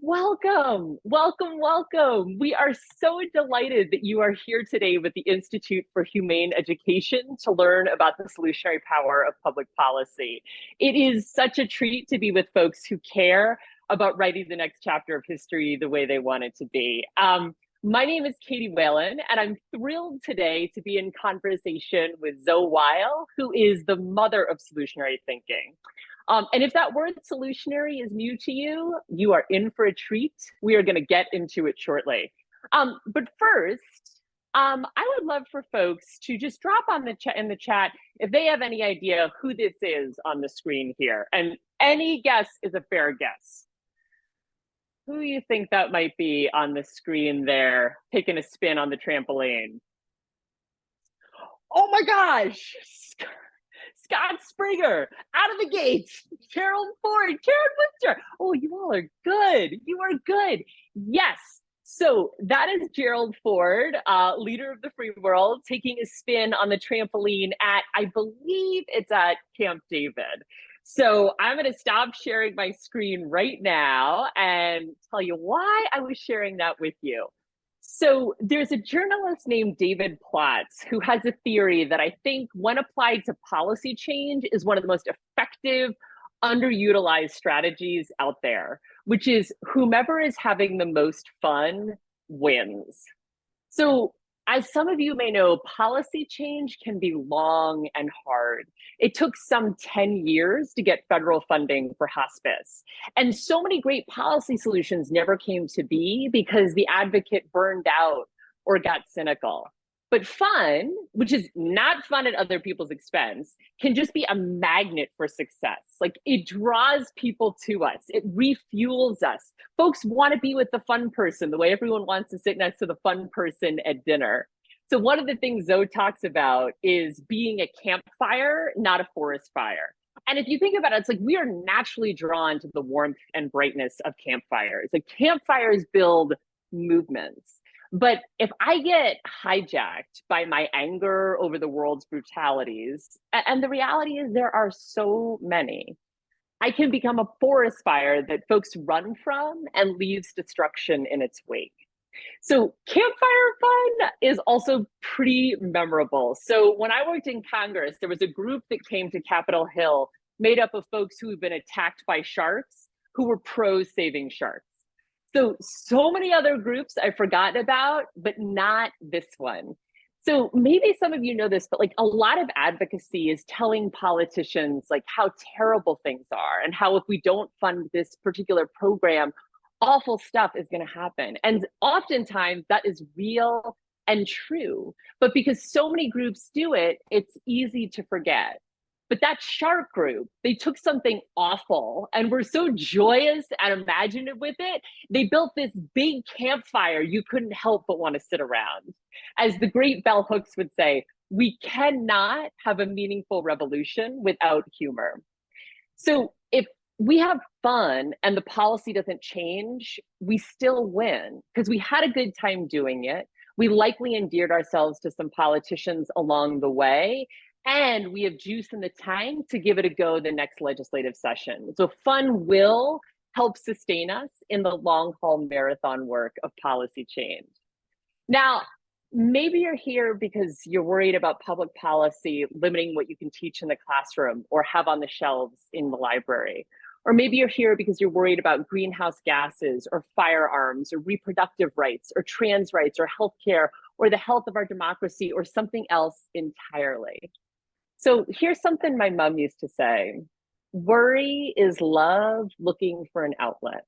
Welcome, welcome, welcome. We are so delighted that you are here today with the Institute for Humane Education to learn about the solutionary power of public policy. It is such a treat to be with folks who care about writing the next chapter of history the way they want it to be. My name is Caitie Whelan, and I'm thrilled today to be in conversation with Zoe Weil, who is the mother of solutionary thinking. And if that word solutionary is new to you, you are in for a treat. We are going to get into it shortly. But first, I would love for folks to just drop on the in the chat if they have any idea who this is on the screen here. And any guess is a fair guess. Who do you think that might be on the screen there, taking a spin on the trampoline? Oh my gosh! Scott Springer, out of the gates. Gerald Ford, Karen Winter. Oh, you all are good. You are good. Yes. So that is Gerald Ford, leader of the free world, taking a spin on the trampoline at, I believe it's at Camp David. So I'm going to stop sharing my screen right now and tell you why I was sharing that with you. So there's a journalist named David Platts who has a theory that I think, when applied to policy change, is one of the most effective, underutilized strategies out there, which is whomever is having the most fun wins. So as some of you may know, policy change can be long and hard. It took some 10 years to get federal funding for hospice. And so many great policy solutions never came to be because the advocate burned out or got cynical. But fun, which is not fun at other people's expense, can just be a magnet for success. Like, it draws people to us. It refuels us. Folks want to be with the fun person the way everyone wants to sit next to the fun person at dinner. So one of the things Zoe talks about is being a campfire, not a forest fire. And if you think about it, it's like we are naturally drawn to the warmth and brightness of campfires. Like, campfires build movements. But if I get hijacked by my anger over the world's brutalities, and the reality is there are so many, I can become a forest fire that folks run from and leaves destruction in its wake. So campfire fun is also pretty memorable. So when I worked in Congress, there was a group that came to Capitol Hill made up of folks who had been attacked by sharks who were pro saving sharks. So many other groups I've forgotten about, but not this one. So maybe some of you know this, but like, a lot of advocacy is telling politicians like how terrible things are and how if we don't fund this particular program, awful stuff is going to happen. And oftentimes that is real and true, but because so many groups do it, it's easy to forget. But that shark group, they took something awful and were so joyous and imaginative with it. They built this big campfire you couldn't help but want to sit around. As the great bell hooks would say, we cannot have a meaningful revolution without humor. So if we have fun and the policy doesn't change, we still win because we had a good time doing it. We likely endeared ourselves to some politicians along the way, and we have juice in the tank to give it a go the next legislative session. So fun will help sustain us in the long haul marathon work of policy change. Now, maybe you're here because you're worried about public policy limiting what you can teach in the classroom or have on the shelves in the library. Or maybe you're here because you're worried about greenhouse gases or firearms or reproductive rights or trans rights or healthcare or the health of our democracy or something else entirely. So here's something my mom used to say: worry is love looking for an outlet.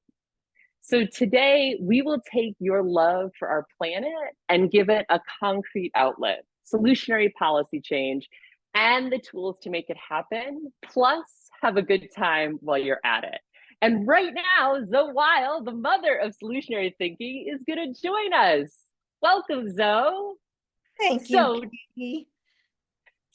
So today we will take your love for our planet and give it a concrete outlet, solutionary policy change, and the tools to make it happen, plus have a good time while you're at it. And right now, Zoe Weil, the mother of solutionary thinking, is going to join us. Welcome, Zoe. Thank you, Caitie.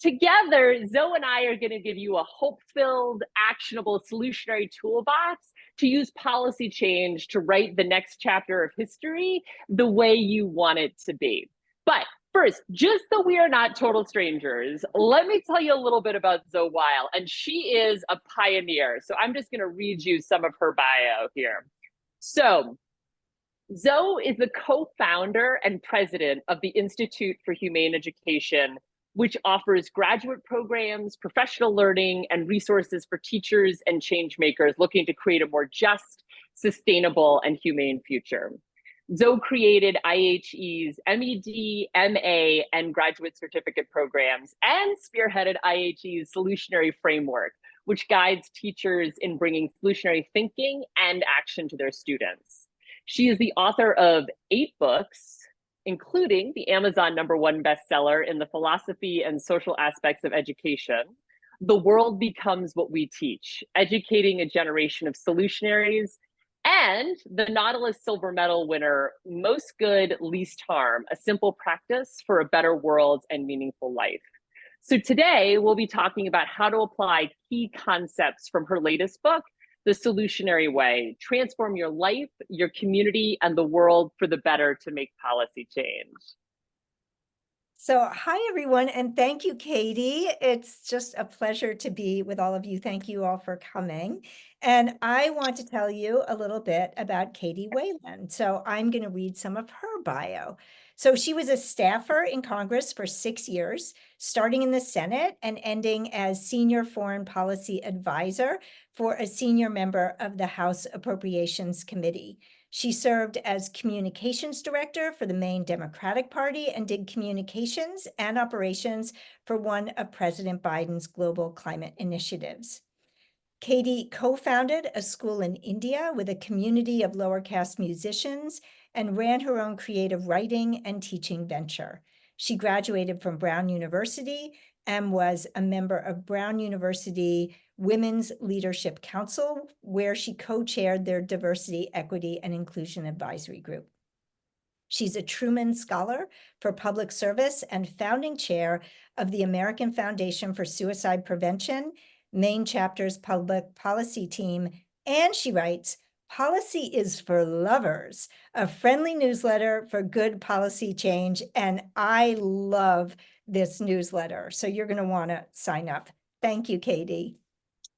Together, Zoe and I are going to give you a hope-filled, actionable solutionary toolbox to use policy change to write the next chapter of history the way you want it to be. But first, just so we are not total strangers, let me tell you a little bit about Zoe Weil, and she is a pioneer. So I'm just going to read you some of her bio here. So Zoe is the co-founder and president of the Institute for Humane Education, which offers graduate programs, professional learning, and resources for teachers and change makers looking to create a more just, sustainable, and humane future. Zoe created IHE's MED, MA, and graduate certificate programs and spearheaded IHE's Solutionary Framework, which guides teachers in bringing solutionary thinking and action to their students. She is the author of 8 books, including the Amazon #1 bestseller in the philosophy and social aspects of education, The World Becomes What We Teach, Educating a Generation of Solutionaries, and the Nautilus Silver Medal winner, Most Good, Least Harm, A Simple Practice for a Better World and Meaningful Life. So today we'll be talking about how to apply key concepts from her latest book, The Solutionary Way, transform your life, your community, and the world for the better to make policy change. So, hi, everyone, and thank you, Caitie. It's just a pleasure to be with all of you. Thank you all for coming. And I want to tell you a little bit about Caitie Whelan. So I'm going to read some of her bio. So she was a staffer in Congress for 6 years, starting in the Senate and ending as senior foreign policy advisor for a senior member of the House Appropriations Committee. She served as communications director for the Maine Democratic Party and did communications and operations for one of President Biden's global climate initiatives. Caitie co-founded a school in India with a community of lower caste musicians and ran her own creative writing and teaching venture. She graduated from Brown University and was a member of Brown University Women's Leadership Council, where she co-chaired their Diversity, Equity, and Inclusion Advisory Group. She's a Truman Scholar for Public Service and founding chair of the American Foundation for Suicide Prevention, Maine Chapter's Public Policy Team, and she writes, Policy is for Lovers, a friendly newsletter for good policy change, and I love this newsletter, so you're going to want to sign up. Thank you, Caitie.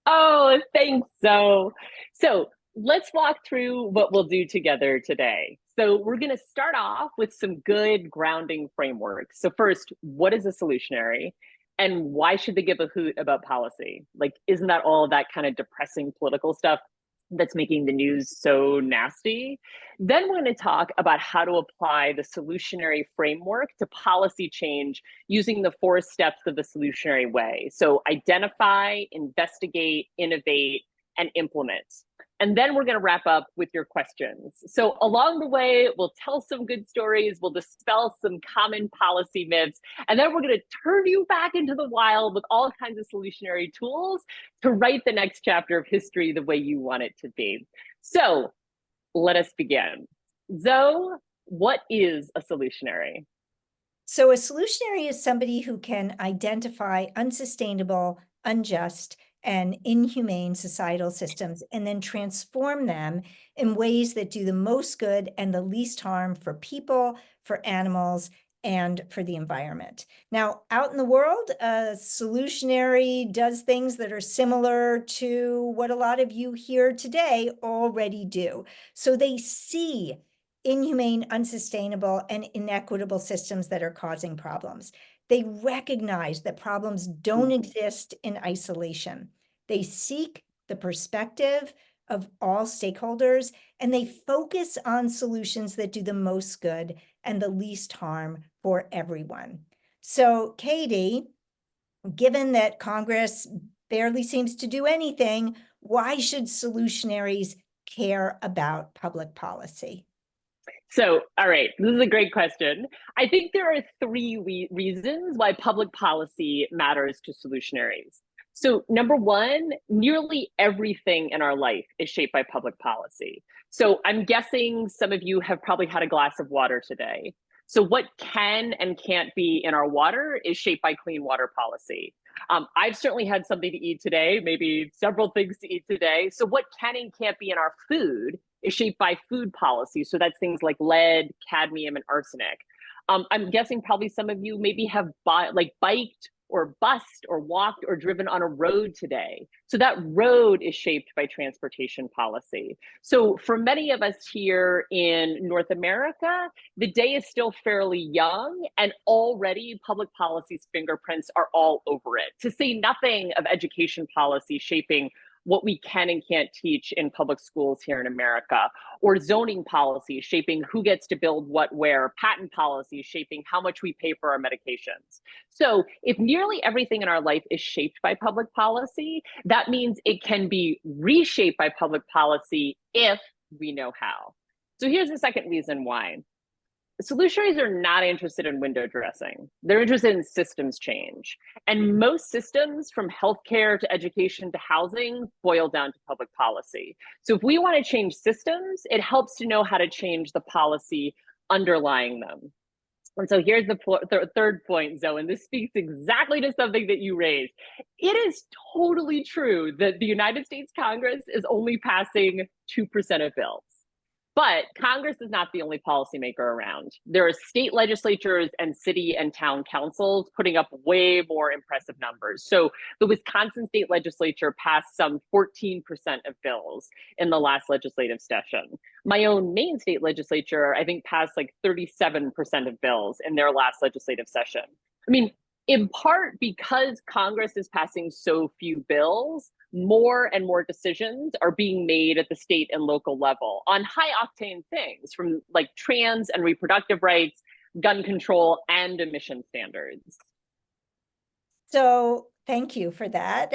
Oh, thanks, Zoe. So let's walk through what we'll do together today. So we're going to start off with some good grounding framework. So first, what is a solutionary? And why should they give a hoot about policy? Like, isn't that all that kind of depressing political stuff that's making the news so nasty? Then we're going to talk about how to apply the solutionary framework to policy change using the 4 steps of the solutionary way. So identify, investigate, innovate, and implement. And then we're going to wrap up with your questions. So along the way, we'll tell some good stories, we'll dispel some common policy myths, and then we're going to turn you back into the wild with all kinds of solutionary tools to write the next chapter of history the way you want it to be. So let us begin. Zoe, what is a solutionary? So a solutionary is somebody who can identify unsustainable, unjust, and inhumane societal systems and then transform them in ways that do the most good and the least harm for people, for animals, and for the environment. Now, out in the world, a solutionary does things that are similar to what a lot of you here today already do. So they see inhumane, unsustainable, and inequitable systems that are causing problems. They recognize that problems don't exist in isolation. They seek the perspective of all stakeholders, and they focus on solutions that do the most good and the least harm for everyone. So, Caitie, given that Congress barely seems to do anything, why should solutionaries care about public policy? So, all right, this is a great question. I think there are 3 reasons why public policy matters to solutionaries. So number 1, nearly everything in our life is shaped by public policy. So I'm guessing some of you have probably had a glass of water today. So what can and can't be in our water is shaped by clean water policy. I've certainly had something to eat today, maybe several things to eat today. So what can and can't be in our food is shaped by food policy. So that's things like lead, cadmium, and arsenic. I'm guessing probably some of you maybe have biked or bused or walked or driven on a road today. So that road is shaped by transportation policy. So for many of us here in North America, the day is still fairly young, and already public policy's fingerprints are all over it, to say nothing of education policy shaping what we can and can't teach in public schools here in America, or zoning policy shaping who gets to build what where, patent policy shaping how much we pay for our medications. So if nearly everything in our life is shaped by public policy, that means it can be reshaped by public policy if we know how. So here's the second reason why. Solutionaries are not interested in window dressing. They're interested in systems change. And most systems, from healthcare to education to housing, boil down to public policy. So if we want to change systems, it helps to know how to change the policy underlying them. And so here's the third point, Zoe, and this speaks exactly to something that you raised. It is totally true that the United States Congress is only passing 2% of bills. But Congress is not the only policymaker around. There are state legislatures and city and town councils putting up way more impressive numbers. So the Wisconsin state legislature passed some 14% of bills in the last legislative session. My own Maine state legislature, I think, passed like 37% of bills in their last legislative session. I mean, in part because Congress is passing so few bills, more and more decisions are being made at the state and local level on high octane things, from like trans and reproductive rights, gun control, and emission standards. So thank you for that.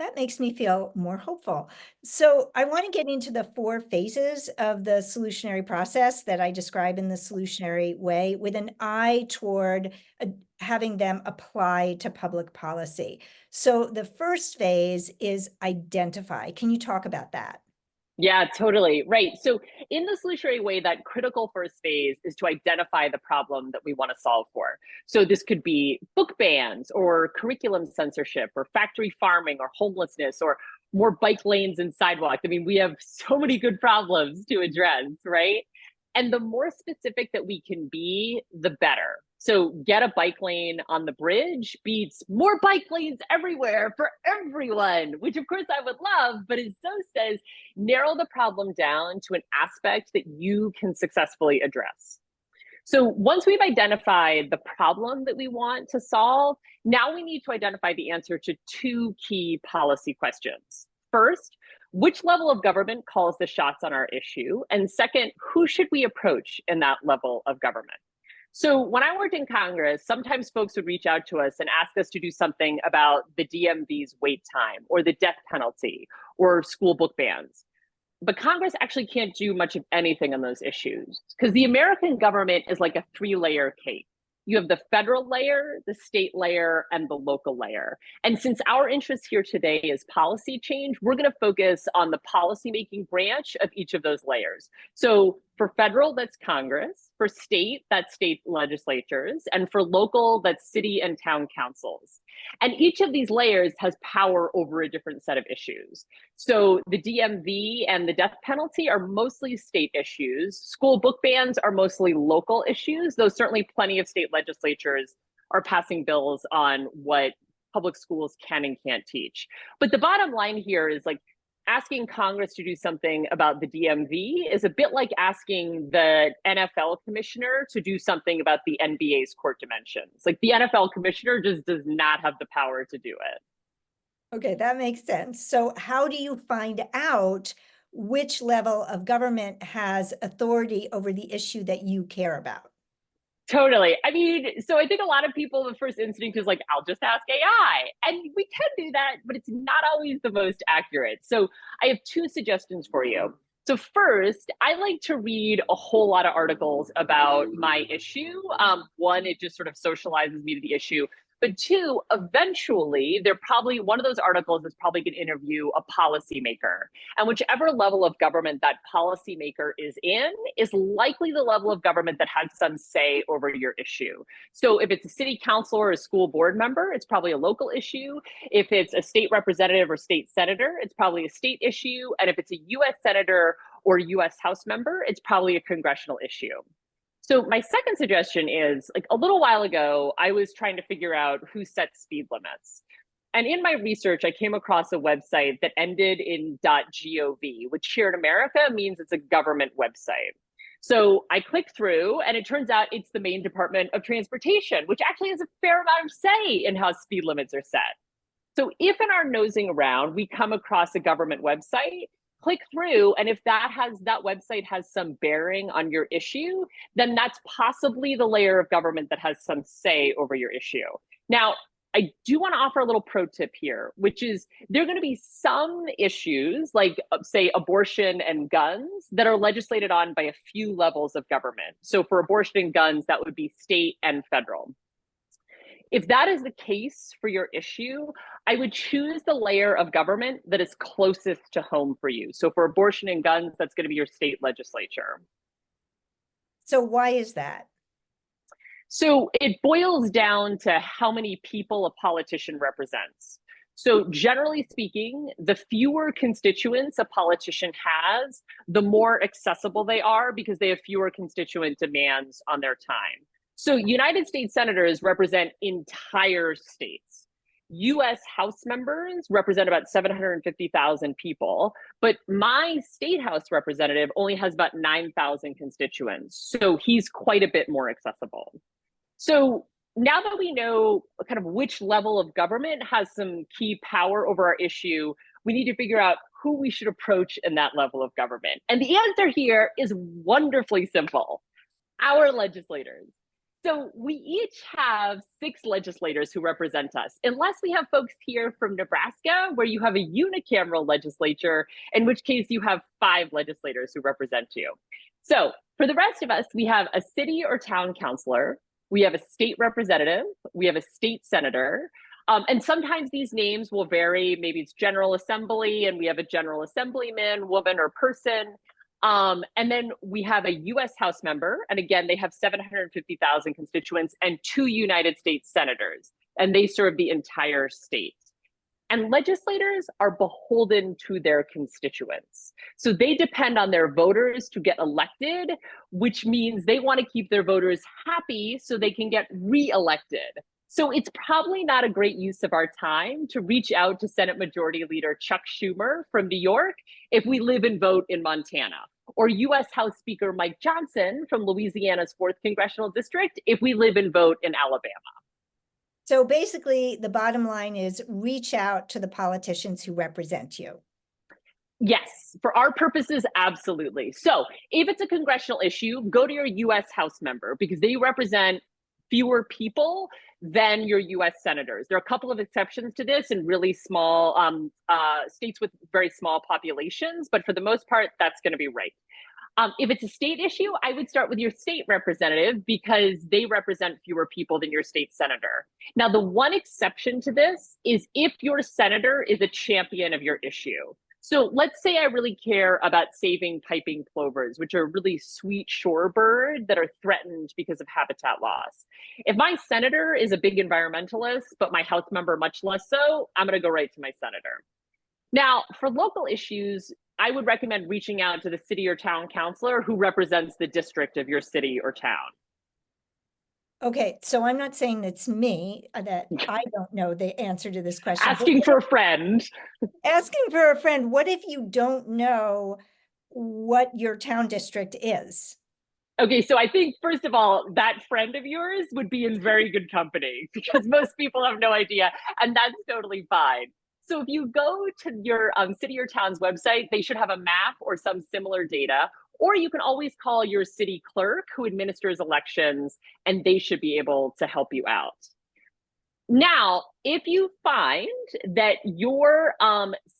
That makes me feel more hopeful. So I want to get into the 4 phases of the solutionary process that I describe in the Solutionary Way, with an eye toward having them apply to public policy. So the first phase is identify. Can you talk about that? Yeah, totally. Right. So in the Solutionary Way, that critical first phase is to identify the problem that we want to solve for. So this could be book bans or curriculum censorship or factory farming or homelessness or more bike lanes and sidewalks. I mean, we have so many good problems to address, right? And the more specific that we can be, the better. So get a bike lane on the bridge beats more bike lanes everywhere for everyone, which of course I would love, but as Zoe says, narrow the problem down to an aspect that you can successfully address. So once we've identified the problem that we want to solve, now we need to identify the answer to 2 key policy questions. First, which level of government calls the shots on our issue? And second, who should we approach in that level of government? So when I worked in Congress, sometimes folks would reach out to us and ask us to do something about the DMV's wait time or the death penalty or school book bans. But Congress actually can't do much of anything on those issues because the American government is like a 3-layer cake. You have the federal layer, the state layer, and the local layer. And since our interest here today is policy change, we're going to focus on the policymaking branch of each of those layers. So for federal, that's Congress. For state, that's state legislatures. And for local, that's city and town councils. And each of these layers has power over a different set of issues. So the DMV and the death penalty are mostly state issues. School book bans are mostly local issues, though certainly plenty of state legislatures are passing bills on what public schools can and can't teach. But the bottom line here is like, asking Congress to do something about the DMV is a bit like asking the NFL commissioner to do something about the NBA's court dimensions. Like the NFL commissioner just does not have the power to do it. Okay, that makes sense. So how do you find out which level of government has authority over the issue that you care about? Totally. I mean, so I think a lot of people, the first instinct is like, I'll just ask AI. And we can do that, but it's not always the most accurate. So I have 2 suggestions for you. So first, I like to read a whole lot of articles about my issue. One, it just sort of socializes me to the issue. But 2, eventually, one of those articles is probably going to interview a policymaker. And whichever level of government that policymaker is in is likely the level of government that has some say over your issue. So if it's a city council or a school board member, it's probably a local issue. If it's a state representative or state senator, it's probably a state issue. And if it's a US senator or US House member, it's probably a congressional issue. So my second suggestion is, like, a little while ago, I was trying to figure out who sets speed limits. And in my research, I came across a website that ended in .gov, which here in America means it's a government website. So I clicked through, and it turns out it's the Maine Department of Transportation, which actually has a fair amount of say in how speed limits are set. So if in our nosing around, we come across a government website, click through, and if that website has some bearing on your issue, then that's possibly the layer of government that has some say over your issue. Now, I do want to offer a little pro tip here, which is there are going to be some issues, like say abortion and guns, that are legislated on by a few levels of government. So for abortion and guns, that would be state and federal. If that is the case for your issue, I would choose the layer of government that is closest to home for you. So for abortion and guns, that's going to be your state legislature. So why is that? So it boils down to how many people a politician represents. So generally speaking, the fewer constituents a politician has, the more accessible they are because they have fewer constituent demands on their time. So United States senators represent entire states. US House members represent about 750,000 people, but my state House representative only has about 9,000 constituents. So he's quite a bit more accessible. So now that we know kind of which level of government has some key power over our issue, we need to figure out who we should approach in that level of government. And the answer here is wonderfully simple: our legislators. So we each have 6 legislators who represent us, unless we have folks here from Nebraska, where you have a unicameral legislature, in which case you have 5 legislators who represent you. So for the rest of us, we have a city or town councilor, we have a state representative, we have a state senator, and sometimes these names will vary. Maybe it's General Assembly, and we have a General Assemblyman, woman, or person. And then we have a US House member, and again, they have 750,000 constituents, and 2 United States senators, and they serve the entire state. And legislators are beholden to their constituents. So they depend on their voters to get elected, which means they want to keep their voters happy so they can get re-elected. So it's probably not a great use of our time to reach out to Senate Majority Leader Chuck Schumer from New York if we live and vote in Montana, or US House Speaker Mike Johnson from Louisiana's 4th Congressional District if we live and vote in Alabama. So basically, the bottom line is reach out to the politicians who represent you. Yes, for our purposes, absolutely. So if it's a congressional issue, go to your US House member because they represent fewer people than your US senators. There are a couple of exceptions to this in really small states with very small populations, but for the most part, that's going to be right. If it's a state issue, I would start with your state representative because they represent fewer people than your state senator. Now, the one exception to this is if your senator is a champion of your issue. So let's say I really care about saving piping plovers, which are a really sweet shorebird that are threatened because of habitat loss. If my senator is a big environmentalist, but my House member much less so, I'm going to go right to my senator. Now, for local issues, I would recommend reaching out to the city or town councilor who represents the district of your city or town. Okay, so I'm not saying it's me, that I don't know the answer to this question. Asking for a friend. Asking for a friend. What if you don't know what your town district is? Okay, so I think, first of all, that friend of yours would be in very good company because most people have no idea, and that's totally fine. So if you go to your city or town's website, they should have a map or some similar data, or you can always call your city clerk who administers elections, and they should be able to help you out. Now, if you find that your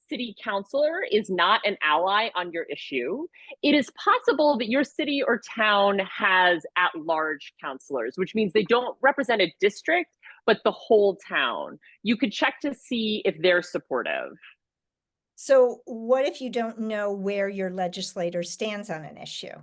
city councilor is not an ally on your issue, it is possible that your city or town has at-large councilors, which means they don't represent a district, but the whole town. You could check to see if they're supportive. So what if you don't know where your legislator stands on an issue?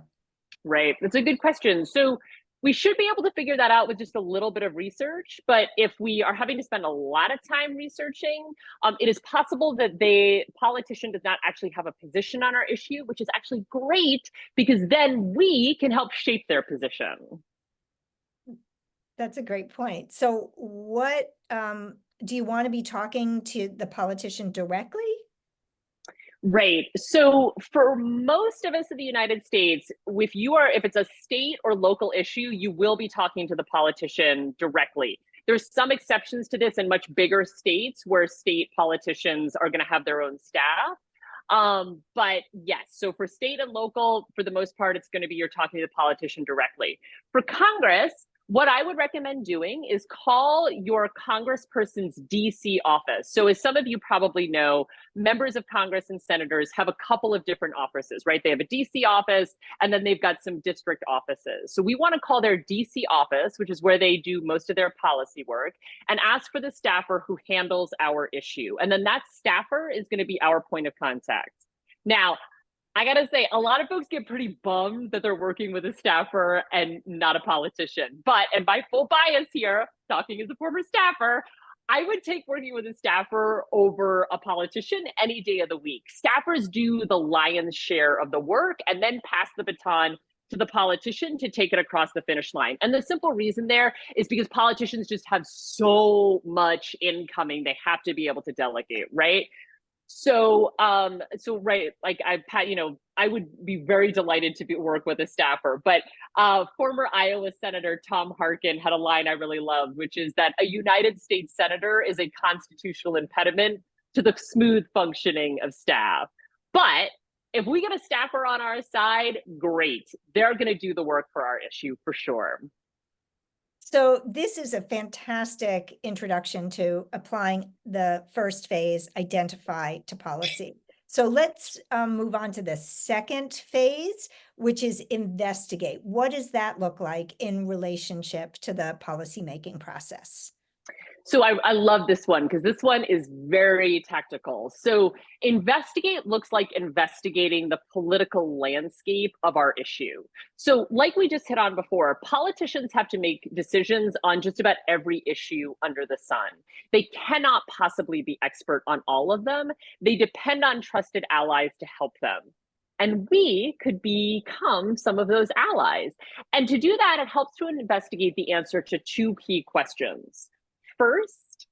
Right, that's a good question. So We should be able to figure that out with just a little bit of research. But if we are having to spend a lot of time researching, it is possible that the politician does not actually have a position on our issue, which is actually great because then we can help shape their position. That's a great point. So what, do you want to be talking to the politician directly? Right. So for most of us in the United States, if it's a state or local issue, you will be talking to the politician directly. There's some exceptions to this in much bigger states where state politicians are going to have their own staff. But yes, so for state and local, for the most part, it's going to be you're talking to the politician directly. For Congress, what I would recommend doing is call your congressperson's DC office. So as some of you probably know, members of Congress and senators have a couple of different offices, right? They have a DC office and then they've got some district offices. So we want to call their DC office, which is where they do most of their policy work, and ask for the staffer who handles our issue. And then that staffer is going to be our point of contact. Now, I gotta say, a lot of folks get pretty bummed that they're working with a staffer and not a politician. But, and my full bias here, talking as a former staffer, I would take working with a staffer over a politician any day of the week. Staffers do the lion's share of the work and then pass the baton to the politician to take it across the finish line. And the simple reason there is because politicians just have so much incoming, they have to be able to delegate, right? So, right, like I would be very delighted to work with a staffer, but former Iowa Senator Tom Harkin had a line I really loved, which is that a United States Senator is a constitutional impediment to the smooth functioning of staff. But if we get a staffer on our side, great. They're going to do the work for our issue for sure. So this is a fantastic introduction to applying the first phase, identify, to policy. So let's move on to the second phase, which is investigate. What does that look like in relationship to the policymaking process? So I love this one because this one is very tactical. So investigate looks like investigating the political landscape of our issue. So like we just hit on before, politicians have to make decisions on just about every issue under the sun. They cannot possibly be expert on all of them. They depend on trusted allies to help them. And we could become some of those allies. And to do that, it helps to investigate the answer to two key questions. First,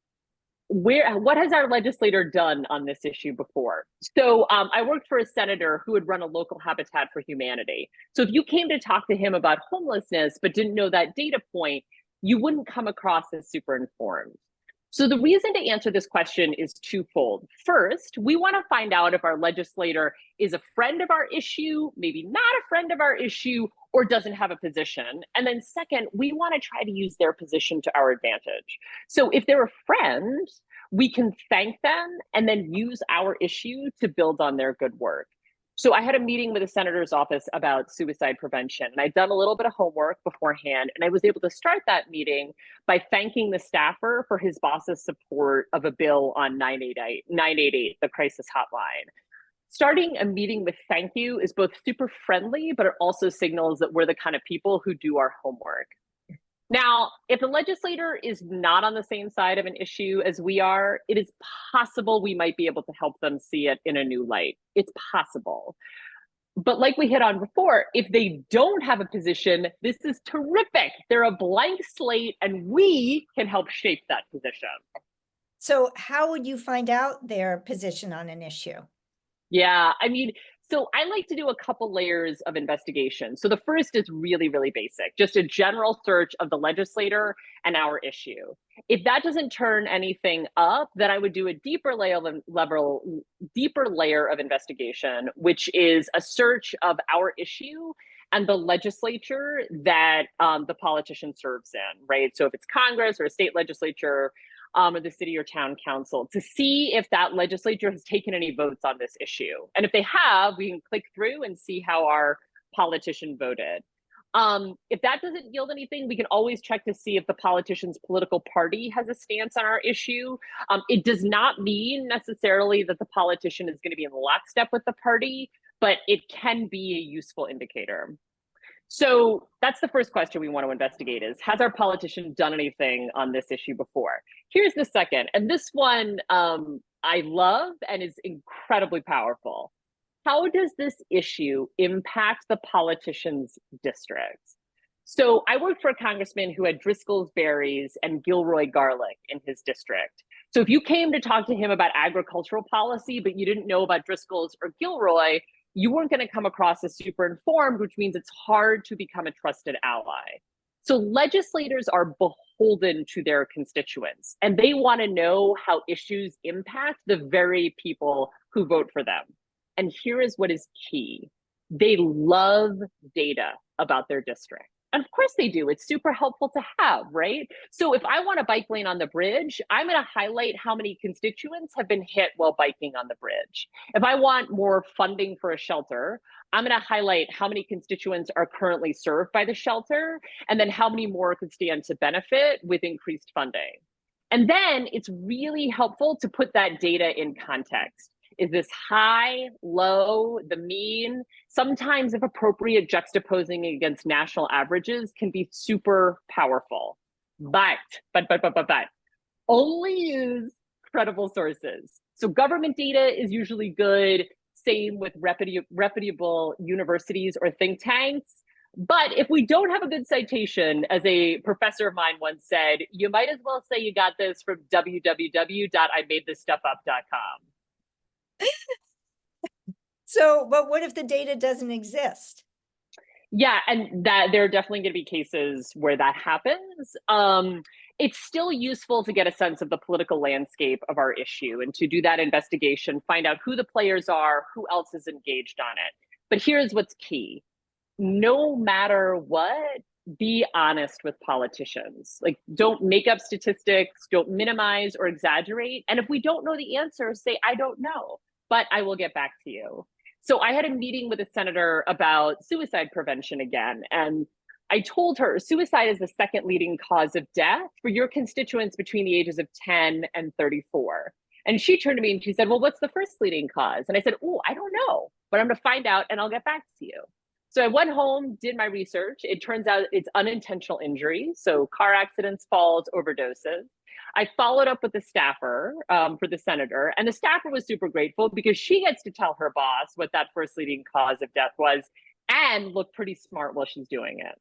what has our legislator done on this issue before? So I worked for a senator who had run a local Habitat for Humanity. So if you came to talk to him about homelessness but didn't know that data point, you wouldn't come across as super informed. So the reason to answer this question is twofold. First, we want to find out if our legislator is a friend of our issue, maybe not a friend of our issue, or doesn't have a position. And then second, we want to try to use their position to our advantage. So if they're a friend, we can thank them and then use our issue to build on their good work. So I had a meeting with the senator's office about suicide prevention, and I'd done a little bit of homework beforehand, and I was able to start that meeting by thanking the staffer for his boss's support of a bill on 988, the crisis hotline. Starting a meeting with thank you is both super friendly, but it also signals that we're the kind of people who do our homework. Now, if the legislator is not on the same side of an issue as we are, it is possible we might be able to help them see it in a new light. It's possible. But like we hit on before, if they don't have a position, this is terrific. They're a blank slate and we can help shape that position. So how would you find out their position on an issue? Yeah, I mean, so I like to do a couple layers of investigation. So the first is really, really basic, just a general search of the legislator and our issue. If that doesn't turn anything up, then I would do a deeper layer of investigation, which is a search of our issue and the legislature that the politician serves in, right? So if it's Congress or a state legislature, or the city or town council, to see if that legislature has taken any votes on this issue. And if they have, we can click through and see how our politician voted. If that doesn't yield anything, we can always check to see if the politician's political party has a stance on our issue. It does not mean necessarily that the politician is going to be in lockstep with the party, but it can be a useful indicator. So that's the first question we want to investigate is, has our politician done anything on this issue before? Here's the second, and this one I love and is incredibly powerful. How does this issue impact the politician's district? So I worked for a congressman who had Driscoll's berries and Gilroy garlic in his district. So if you came to talk to him about agricultural policy, but you didn't know about Driscoll's or Gilroy, you weren't going to come across as super informed, which means it's hard to become a trusted ally. So legislators are beholden to their constituents, and they want to know how issues impact the very people who vote for them. And here is what is key. They love data about their district. And of course they do. It's super helpful to have, right? So if I want a bike lane on the bridge, I'm going to highlight how many constituents have been hit while biking on the bridge. If I want more funding for a shelter, I'm going to highlight how many constituents are currently served by the shelter, and then how many more could stand to benefit with increased funding. And then it's really helpful to put that data in context. Is this high, low, the mean? Sometimes, if appropriate, juxtaposing against national averages can be super powerful. But, only use credible sources. So government data is usually good. Same with reputable universities or think tanks. But if we don't have a good citation, as a professor of mine once said, you might as well say you got this from www.imadethisstuffup.com. So, but what if the data doesn't exist? Yeah, and that there are definitely going to be cases where that happens. It's still useful to get a sense of the political landscape of our issue and to do that investigation, find out who the players are, who else is engaged on it. But here's what's key. No matter what, be honest with politicians. Like, don't make up statistics, don't minimize or exaggerate. And if we don't know the answer, say, I don't know, but I will get back to you. So I had a meeting with a senator about suicide prevention again. And I told her suicide is the second leading cause of death for your constituents between the ages of 10 and 34. And she turned to me and she said, well, what's the first leading cause? And I said, oh, I don't know, but I'm going to find out and I'll get back to you. So I went home, did my research. It turns out it's unintentional injury. So car accidents, falls, overdoses. I followed up with the staffer for the senator, and the staffer was super grateful because she gets to tell her boss what that first leading cause of death was and look pretty smart while she's doing it.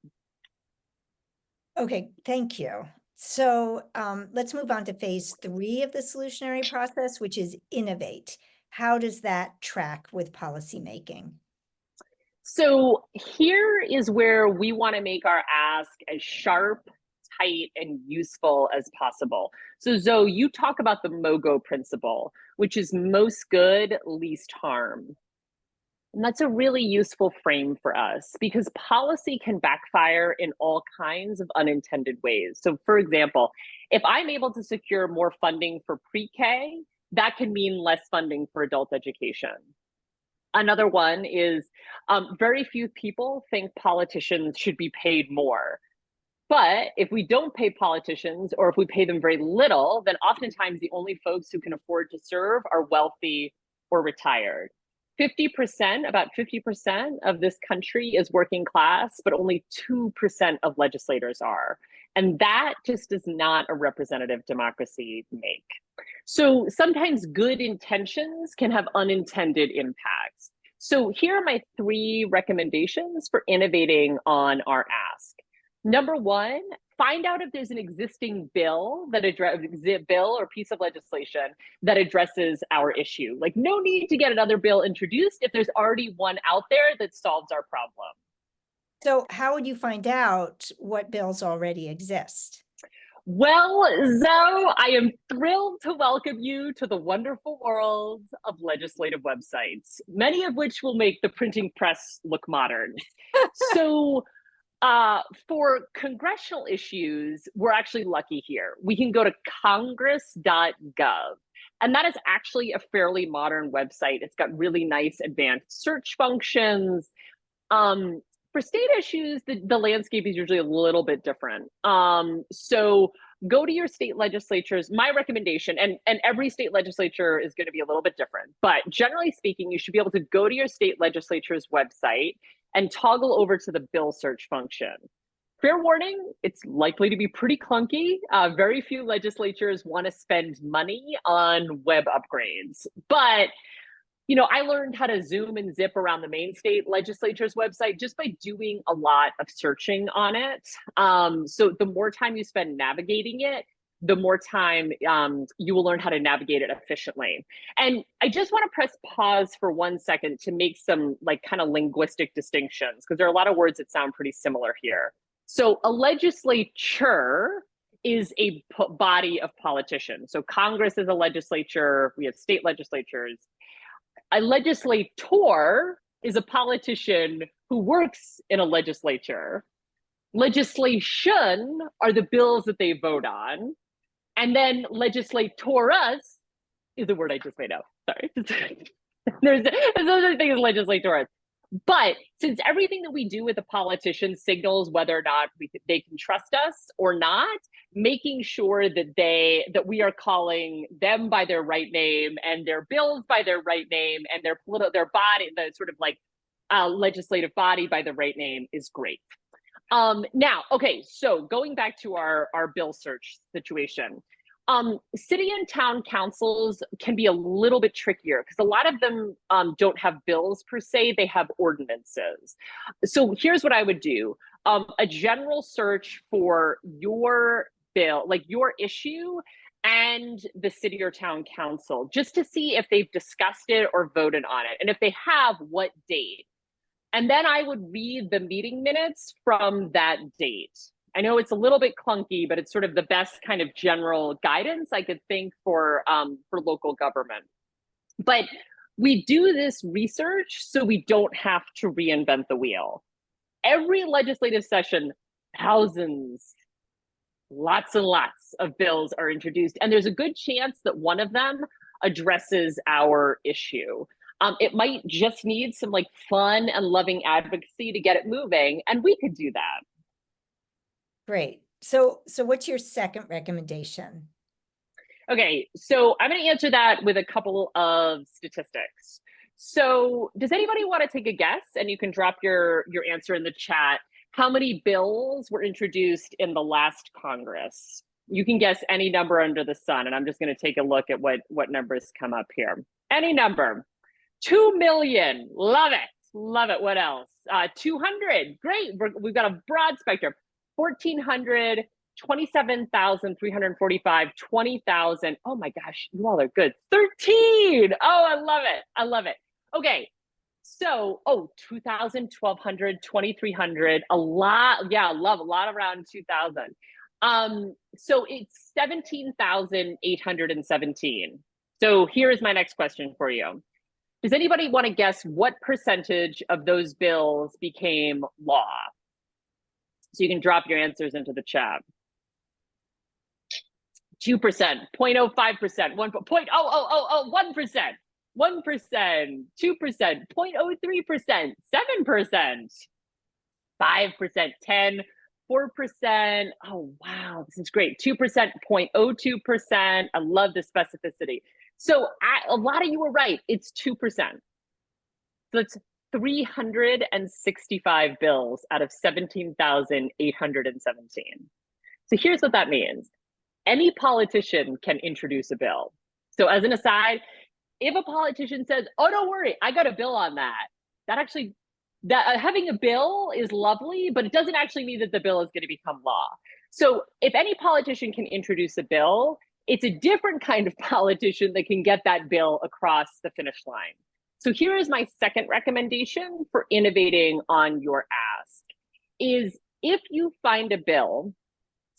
Okay, thank you. So let's move on to phase 3 of the solutionary process, which is innovate. How does that track with policymaking? So here is where we want to make our ask as sharp, tight, and useful as possible. So Zoe, you talk about the MOGO principle, which is most good, least harm. And that's a really useful frame for us because policy can backfire in all kinds of unintended ways. So for example, if I'm able to secure more funding for pre-K, that can mean less funding for adult education. Another one is very few people think politicians should be paid more. But if we don't pay politicians, or if we pay them very little, then oftentimes the only folks who can afford to serve are wealthy or retired. 50%, about 50% of this country is working class, but only 2% of legislators are. And that just does not a representative democracy make. So sometimes good intentions can have unintended impacts. So here are my 3 recommendations for innovating on our ask. Number 1, find out if there's an existing bill or piece of legislation that addresses our issue. Like, no need to get another bill introduced if there's already one out there that solves our problem. So how would you find out what bills already exist? Well, Zoe, I am thrilled to welcome you to the wonderful world of legislative websites, many of which will make the printing press look modern. So for congressional issues, we're actually lucky here. We can go to congress.gov. And that is actually a fairly modern website. It's got really nice advanced search functions. For state issues, the landscape is usually a little bit different. So go to your state legislatures. My recommendation, and every state legislature is going to be a little bit different, but generally speaking, you should be able to go to your state legislature's website and toggle over to the bill search function. Fair warning, it's likely to be pretty clunky. Very few legislatures want to spend money on web upgrades, but I learned how to zoom and zip around the Maine state legislature's website just by doing a lot of searching on it. So the more time you spend navigating it, the more time you will learn how to navigate it efficiently. And I just want to press pause for 1 second to make some kind of linguistic distinctions, because there are a lot of words that sound pretty similar here. So a legislature is a body of politicians. So Congress is a legislature, we have state legislatures. A legislator is a politician who works in a legislature. Legislation are the bills that they vote on. And then legislatorus is a word I just made up. Sorry. There's another thing as legislatorus. But since everything that we do with a politician signals whether or not they can trust us or not, making sure that we are calling them by their right name and their bills by their right name and their body, the sort of legislative body by the right name is great. Now, okay, so going back to our bill search situation. City and town councils can be a little bit trickier because a lot of them don't have bills per se, they have ordinances. So here's what I would do. A general search for your bill, your issue, and the city or town council, just to see if they've discussed it or voted on it. And if they have, what date? And then I would read the meeting minutes from that date. I know it's a little bit clunky, but it's sort of the best kind of general guidance I could think for local government. But we do this research so we don't have to reinvent the wheel. Every legislative session, thousands, lots and lots of bills are introduced, and there's a good chance that one of them addresses our issue. It might just need some fun and loving advocacy to get it moving, and we could do that. Great. So what's your second recommendation? Okay, so I'm going to answer that with a couple of statistics. So does anybody want to take a guess? And you can drop your answer in the chat. How many bills were introduced in the last Congress? You can guess any number under the sun, and I'm just going to take a look at what numbers come up here. Any number. 2 million. Love it. Love it. What else? 200. Great. We've got a broad spectrum. 1,400, 27,345, 20,000. Oh my gosh, you all are good. 13. Oh, I love it. I love it. Okay. So, 2,000, 1,200, 2,300, a lot. Yeah, love a lot around 2,000. So it's 17,817. So here's my next question for you. Does anybody want to guess what percentage of those bills became law? So you can drop your answers into the chat. 2%, 0.05%, 1%, 1%, 2%, 0.03%, 7%, 5%, 10, 4%. Oh, wow, this is great. 2%, 0.02%. I love the specificity. So a lot of you were right. It's 2%. So it's 365 bills out of 17,817. So here's what that means. Any politician can introduce a bill. So as an aside, if a politician says, oh, don't worry, I got a bill on that, having a bill is lovely, but it doesn't actually mean that the bill is going to become law. So if any politician can introduce a bill, it's a different kind of politician that can get that bill across the finish line. So here is my second recommendation for innovating on your ask is if you find a bill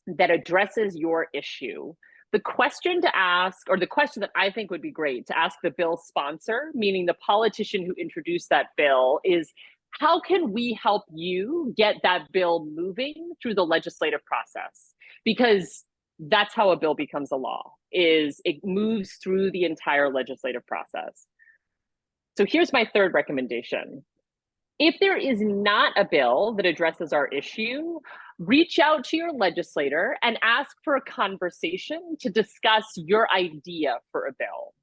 that addresses your issue, the question to ask, or the question that I think would be great to ask the bill sponsor, meaning the politician who introduced that bill, is how can we help you get that bill moving through the legislative process? Because that's how a bill becomes a law, is it moves through the entire legislative process. So here's my third recommendation. If there is not a bill that addresses our issue, reach out to your legislator and ask for a conversation to discuss your idea for a bill.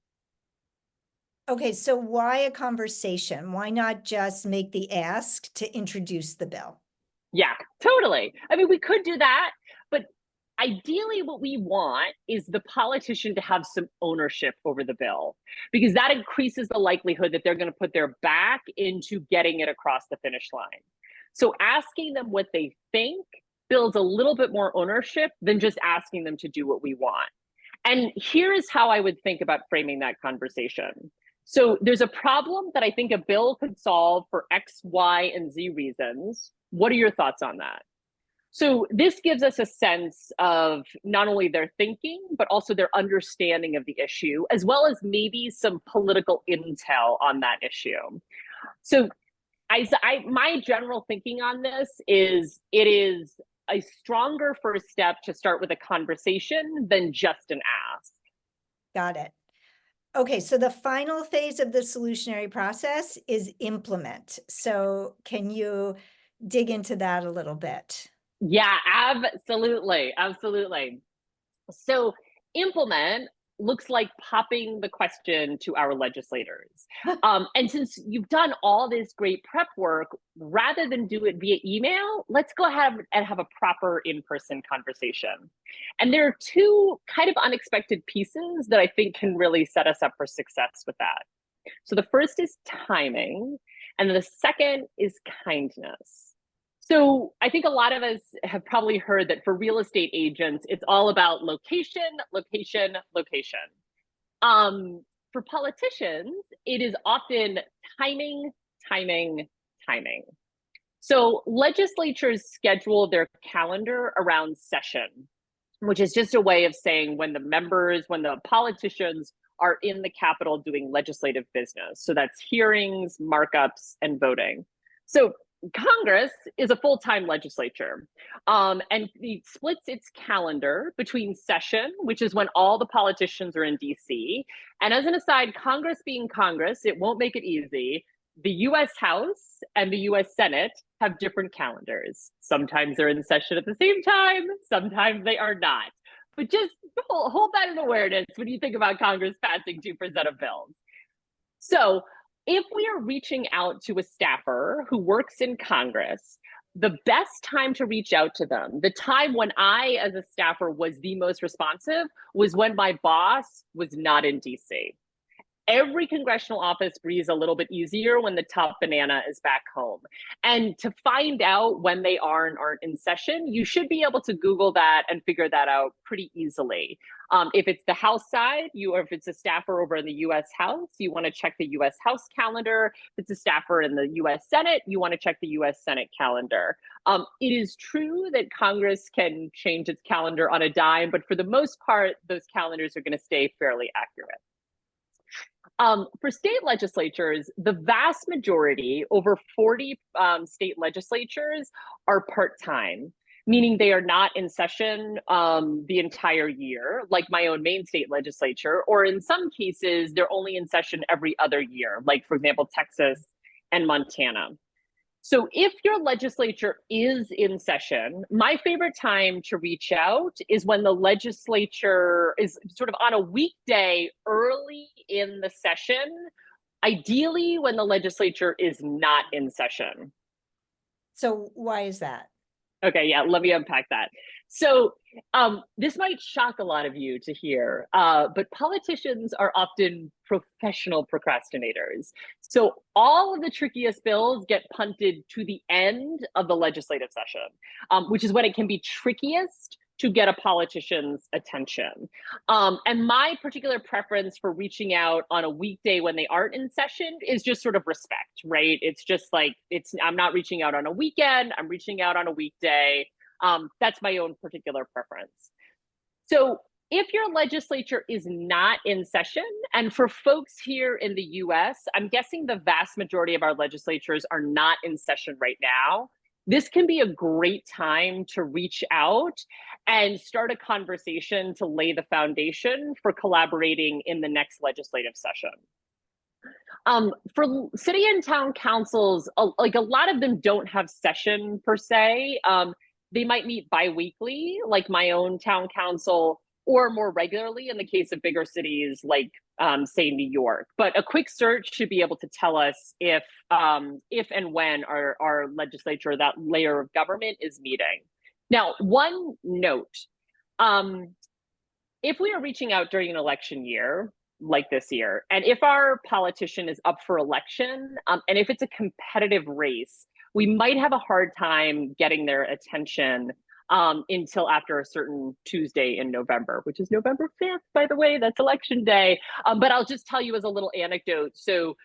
Okay, so why a conversation? Why not just make the ask to introduce the bill? Yeah, totally. I mean, we could do that, but ideally what we want is the politician to have some ownership over the bill, because that increases the likelihood that they're going to put their back into getting it across the finish line. So asking them what they think builds a little bit more ownership than just asking them to do what we want. And here is how I would think about framing that conversation. So there's a problem that I think a bill could solve for X, Y, and Z reasons. What are your thoughts on that? So this gives us a sense of not only their thinking, but also their understanding of the issue, as well as maybe some political intel on that issue. So my general thinking on this is it is a stronger first step to start with a conversation than just an ask. Got it. Okay, so the final phase of the solutionary process is implement. So can you dig into that a little bit? Yeah, absolutely. Absolutely. So implement looks like popping the question to our legislators. And since you've done all this great prep work, rather than do it via email, let's go ahead and have a proper in-person conversation. And there are two kind of unexpected pieces that I think can really set us up for success with that. So the first is timing, and the second is kindness. So I think a lot of us have probably heard that for real estate agents, it's all about location, location, location. For politicians, it is often timing, timing, timing. So legislatures schedule their calendar around session, which is just a way of saying when the politicians are in the Capitol doing legislative business. So that's hearings, markups, and voting. So Congress is a full-time legislature, and it splits its calendar between session, which is when all the politicians are in DC. And as an aside, Congress being Congress, it won't make it easy. The US House and the US Senate have different calendars. Sometimes they're in session at the same time, sometimes they are not. But just hold that in awareness when you think about Congress passing 2% of bills. So if we are reaching out to a staffer who works in Congress, the best time to reach out to them, the time when I, as a staffer, was the most responsive, was when my boss was not in DC. Every congressional office breathes a little bit easier when the top banana is back home. And to find out when they are and aren't in session, you should be able to Google that and figure that out pretty easily. If it's the House side, or if it's a staffer over in the US House, you want to check the US House calendar. If it's a staffer in the US Senate, you want to check the US Senate calendar. It is true that Congress can change its calendar on a dime, but for the most part, those calendars are going to stay fairly accurate. For state legislatures, the vast majority, over 40 state legislatures, are part-time, meaning they are not in session the entire year, like my own Maine state legislature, or in some cases, they're only in session every other year, like, for example, Texas and Montana. So if your legislature is in session, my favorite time to reach out is when the legislature is sort of on a weekday early in the session, ideally when the legislature is not in session. So why is that? Okay, yeah, let me unpack that. So this might shock a lot of you to hear, but politicians are often professional procrastinators. So all of the trickiest bills get punted to the end of the legislative session, which is when it can be trickiest to get a politician's attention. And my particular preference for reaching out on a weekday when they aren't in session is just sort of respect, right? It's just like, I'm not reaching out on a weekend, I'm reaching out on a weekday. That's my own particular preference. So if your legislature is not in session, and for folks here in the US, I'm guessing the vast majority of our legislatures are not in session right now, this can be a great time to reach out and start a conversation to lay the foundation for collaborating in the next legislative session. For city and town councils, like a lot of them don't have session per se. They might meet bi-weekly, like my own town council or more regularly in the case of bigger cities like, say, New York. But a quick search should be able to tell us if and when our legislature, that layer of government, is meeting. Now, one note, if we are reaching out during an election year, like this year, and if our politician is up for election, and if it's a competitive race, we might have a hard time getting their attention until after a certain Tuesday in November, which is November 5th, by the way, that's election day. But I'll just tell you as a little anecdote. So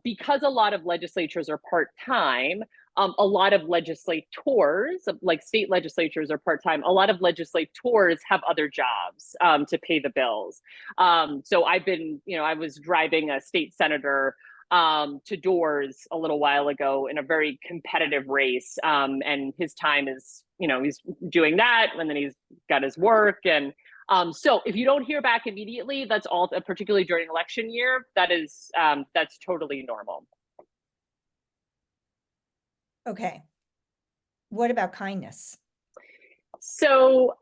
because a lot of legislatures are part-time, a lot of legislators, like state legislatures, are part-time. A lot of legislators have other jobs to pay the bills. So I was driving a state senator to doors a little while ago in a very competitive race. And his time is, he's doing that, and then he's got his work. And so if you don't hear back immediately, that's all, particularly during election year, that's totally normal. Okay. What about kindness? So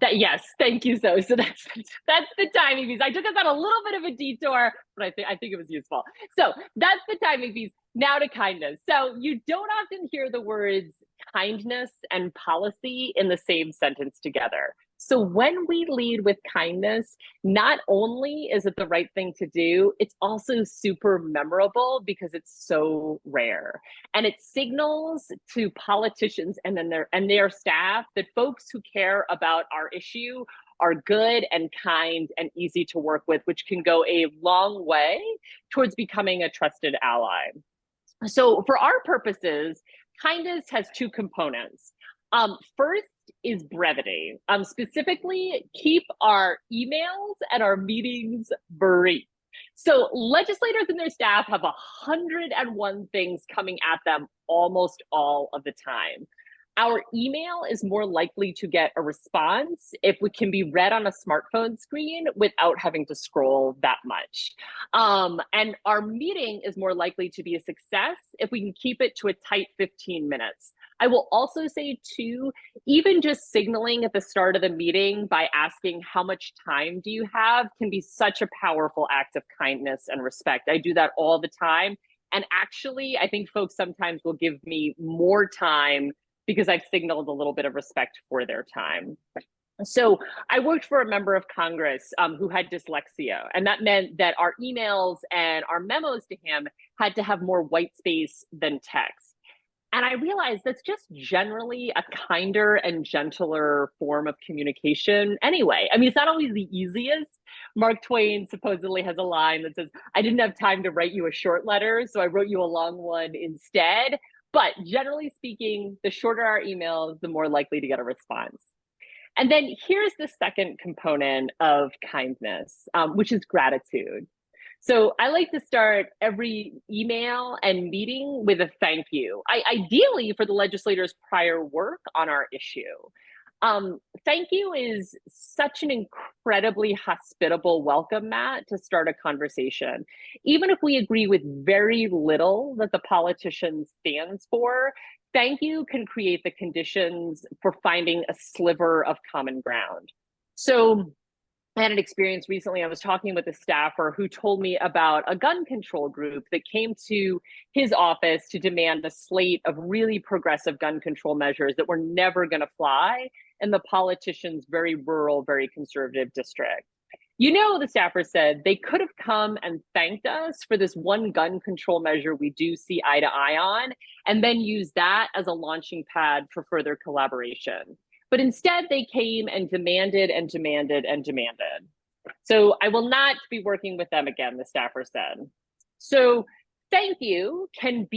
yes, thank you, Zoe. So that's the timing piece. I took us on a little bit of a detour, but I think it was useful. So that's the timing piece. Now to kindness. So you don't often hear the words kindness and policy in the same sentence together. So when we lead with kindness, not only is it the right thing to do, it's also super memorable because it's so rare. And it signals to politicians and their staff that folks who care about our issue are good and kind and easy to work with, which can go a long way towards becoming a trusted ally. So for our purposes, kindness has two components. First is brevity. Specifically, keep our emails and our meetings brief. So legislators and their staff have 101 things coming at them almost all of the time. Our email is more likely to get a response if it can be read on a smartphone screen without having to scroll that much. And our meeting is more likely to be a success if we can keep it to a tight 15 minutes. I will also say too, even just signaling at the start of the meeting by asking how much time do you have can be such a powerful act of kindness and respect. I do that all the time. And actually, I think folks sometimes will give me more time because I've signaled a little bit of respect for their time. So I worked for a member of Congress who had dyslexia, and that meant that our emails and our memos to him had to have more white space than text. And I realized that's just generally a kinder and gentler form of communication anyway. I mean, it's not always the easiest. Mark Twain supposedly has a line that says, "I didn't have time to write you a short letter, so I wrote you a long one instead." But generally speaking, the shorter our emails, the more likely to get a response. And then here's the second component of kindness, which is gratitude. So I like to start every email and meeting with a thank you, ideally for the legislator's prior work on our issue. Thank you is such an incredibly hospitable welcome mat to start a conversation. Even if we agree with very little that the politician stands for, thank you can create the conditions for finding a sliver of common ground. So I had an experience recently. I was talking with a staffer who told me about a gun control group that came to his office to demand a slate of really progressive gun control measures that were never going to fly in the politician's very rural, very conservative district. The staffer said they could have come and thanked us for this one gun control measure we do see eye to eye on, and then use that as a launching pad for further collaboration. But instead, they came and demanded and demanded and demanded. So I will not be working with them again, the staffer said. So thank you can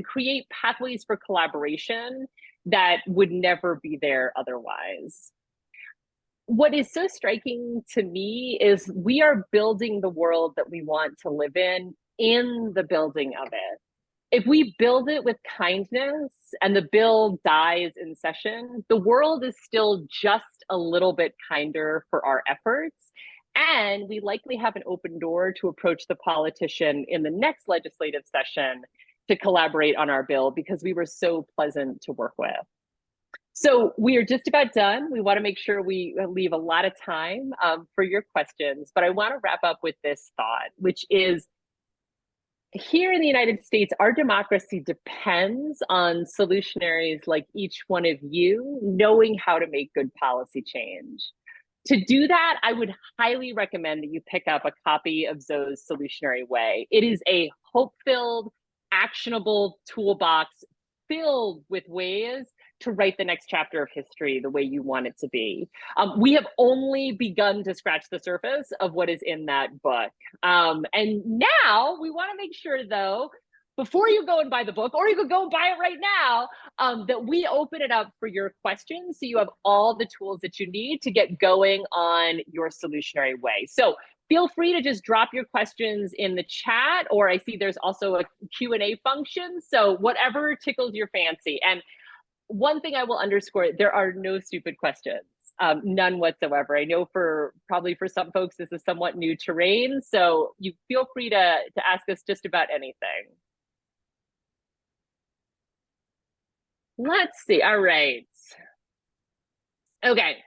create pathways for collaboration that would never be there otherwise. What is so striking to me is we are building the world that we want to live in the building of it. If we build it with kindness and the bill dies in session, the world is still just a little bit kinder for our efforts. And we likely have an open door to approach the politician in the next legislative session to collaborate on our bill because we were so pleasant to work with. So we are just about done. We want to make sure we leave a lot of time for your questions, but I want to wrap up with this thought, which is here in the United States, our democracy depends on solutionaries like each one of you knowing how to make good policy change. To do that, I would highly recommend that you pick up a copy of Zoe's Solutionary Way. It is a hope-filled, actionable toolbox filled with ways to write the next chapter of history the way you want it to be. We have only begun to scratch the surface of what is in that book. And now we want to make sure, though, before you go and buy the book, or you could go and buy it right now, that we open it up for your questions so you have all the tools that you need to get going on your solutionary way. So feel free to just drop your questions in the chat, or I see there's also a Q&A function. So whatever tickles your fancy. And one thing I will underscore, there are no stupid questions, none whatsoever. I know probably for some folks, this is somewhat new terrain. So you feel free to ask us just about anything. Let's see. All right. Okay.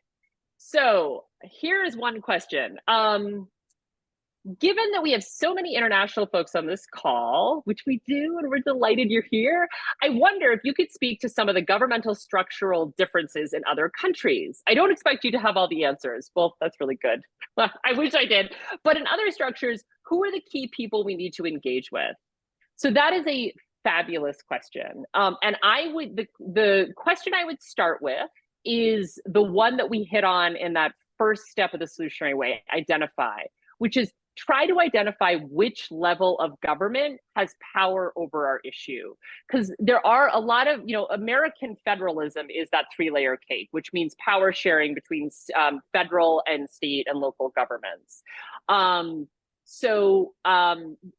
So here is one question. Given that we have so many international folks on this call, which we do, and we're delighted you're here, I wonder if you could speak to some of the governmental structural differences in other countries. I don't expect you to have all the answers. Well, that's really good. I wish I did. But in other structures, who are the key people we need to engage with? So that is a fabulous question. And the question I would start with is the one that we hit on in that first step of the solutionary way, identify, which is try to identify which level of government has power over our issue. Because there are a lot of, American federalism is that three-layer cake, which means power sharing between federal and state and local governments. So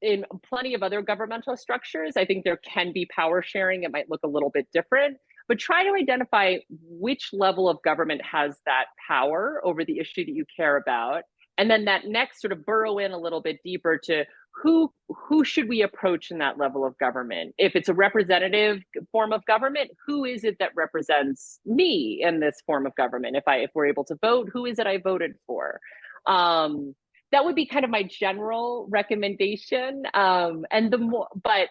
in plenty of other governmental structures, I think there can be power sharing. It might look a little bit different, but try to identify which level of government has that power over the issue that you care about. And then that next sort of burrow in a little bit deeper to who should we approach in that level of government? If it's a representative form of government, who is it that represents me in this form of government? If we're able to vote, who is it I voted for? That would be kind of my general recommendation. But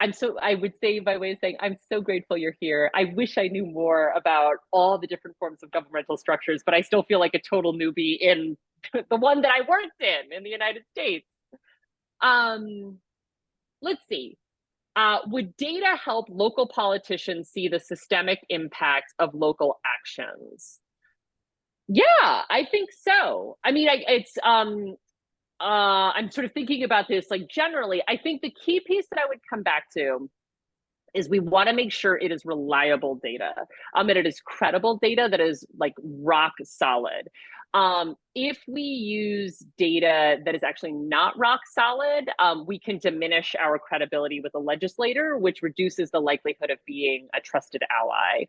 I would say by way of saying, I'm so grateful you're here. I wish I knew more about all the different forms of governmental structures, but I still feel like a total newbie in the one that I worked in the United States. Let's see. Would data help local politicians see the systemic impact of local actions? Yeah, I think so. I mean, I'm sort of thinking about this like generally. I think the key piece that I would come back to is we want to make sure it is reliable data, and it is credible data that is like rock solid. If we use data that is actually not rock solid, we can diminish our credibility with the legislator, which reduces the likelihood of being a trusted ally.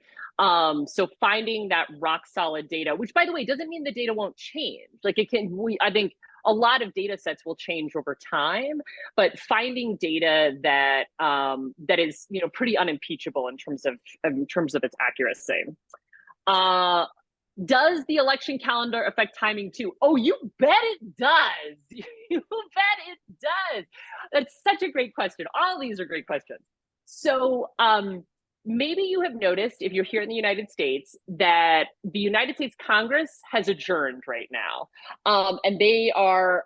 So finding that rock solid data, which by the way, doesn't mean the data won't change. Like I think a lot of data sets will change over time, but finding data that that is pretty unimpeachable in terms of its accuracy. Does the election calendar affect timing too? Oh, you bet it does. You bet it does. That's such a great question. All these are great questions. So maybe you have noticed, if you're here in the United States, that the United States Congress has adjourned right now. And they are,